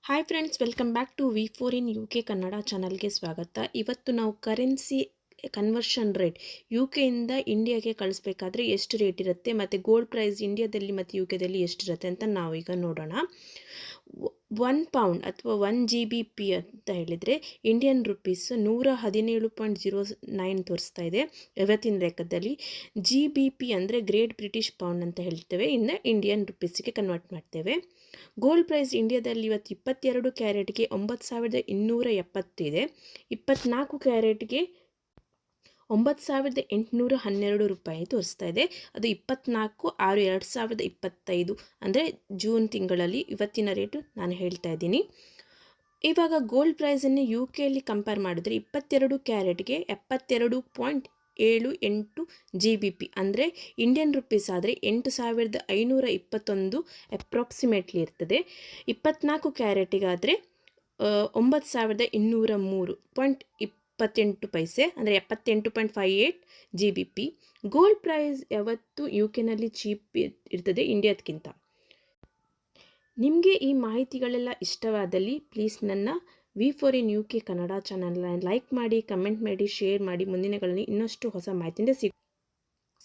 Hi friends, welcome back to V4 in UK Kannada ಚಾನಲ್ಗೆ ಸ್ವಾಗತ. ಇವತ್ತು ನಾವು ಕರೆನ್ಸಿ ಕನ್ವರ್ಷನ್ ರೇಟ್ UK ಇಂದ ಇಂಡಿಯಾಗೆ ಕಳಿಸ್ಬೇಕಾದ್ರೆ ಎಷ್ಟು ರೇಟ್ ಇರುತ್ತೆ ಮತ್ತು ಗೋಲ್ಡ್ ಪ್ರೈಸ್ ಇಂಡಿಯಾದಲ್ಲಿ ಮತ್ತು UKದಲ್ಲಿ ಎಷ್ಟಿರುತ್ತೆ ಅಂತ ನಾವು ಈಗ ನೋಡೋಣ. 1 ಪೌಂಡ್ ಅಥವಾ 1 GBP ಅಂತ ಹೇಳಿದರೆ ಇಂಡಿಯನ್ ರುಪೀಸ್ 117.09 ತೋರಿಸ್ತಾ ಇದೆ ಇವತ್ತಿನ ಲೆಕ್ಕದಲ್ಲಿ. GBP ಅಂದರೆ ಗ್ರೇಟ್ ಬ್ರಿಟಿಷ್ ಪೌಂಡ್ ಅಂತ ಹೇಳ್ತೇವೆ, ಇನ್ನು ಇಂಡಿಯನ್ ರುಪೀಸಿಗೆ ಕನ್ವರ್ಟ್ ಮಾಡ್ತೇವೆ. ಗೋಲ್ಡ್ ಪ್ರೈಸ್ ಇಂಡಿಯಾದಲ್ಲಿ ಇವತ್ತು 22 ಕ್ಯಾರೆಟ್ಗೆ 9,270 ಇದೆ. 24 ಕ್ಯಾರೆಟ್ಗೆ 9,812 ರೂಪಾಯಿ ತೋರಿಸ್ತಾ ಇದೆ. ಅದು 24/6/2025 ಅಂದರೆ ಜೂನ್ ತಿಂಗಳಲ್ಲಿ ಇವತ್ತಿನ ರೇಟು ನಾನು ಹೇಳ್ತಾ ಇದ್ದೀನಿ. ಇವಾಗ ಗೋಲ್ಡ್ ಪ್ರೈಸನ್ನು UKಯಲ್ಲಿ ಕಂಪೇರ್ ಮಾಡಿದ್ರೆ 22 ಕ್ಯಾರೆಟ್ಗೆ 72.78 GBP ಅಂದರೆ ಇಂಡಿಯನ್ ರುಪೀಸ್ ಆದರೆ 8,521 ಅಪ್ರಾಕ್ಸಿಮೇಟ್ಲಿ ಇರ್ತದೆ. 24 ಕ್ಯಾರೆಟಿಗಾದರೆ 9,203.28 ಅಂದರೆ 78.58 GBP. ಗೋಲ್ಡ್ ಪ್ರೈಸ್ ಯಾವತ್ತು UKನಲ್ಲಿ ಚೀಪ್ ಇರ್ತದೆ ಇಂಡಿಯಾದಕ್ಕಿಂತ. ನಿಮಗೆ ಈ ಮಾಹಿತಿಗಳೆಲ್ಲ ಇಷ್ಟವಾದಲ್ಲಿ ಪ್ಲೀಸ್ ನನ್ನ V4 ಇನ್ UK ಕನ್ನಡ ಚಾನಲ್ನ ಲೈಕ್ ಮಾಡಿ, ಕಮೆಂಟ್ ಮಾಡಿ, ಶೇರ್ ಮಾಡಿ. ಮುಂದಿನಗಳಲ್ಲಿ ಇನ್ನಷ್ಟು ಹೊಸ ಮಾಹಿತಿಯಿಂದ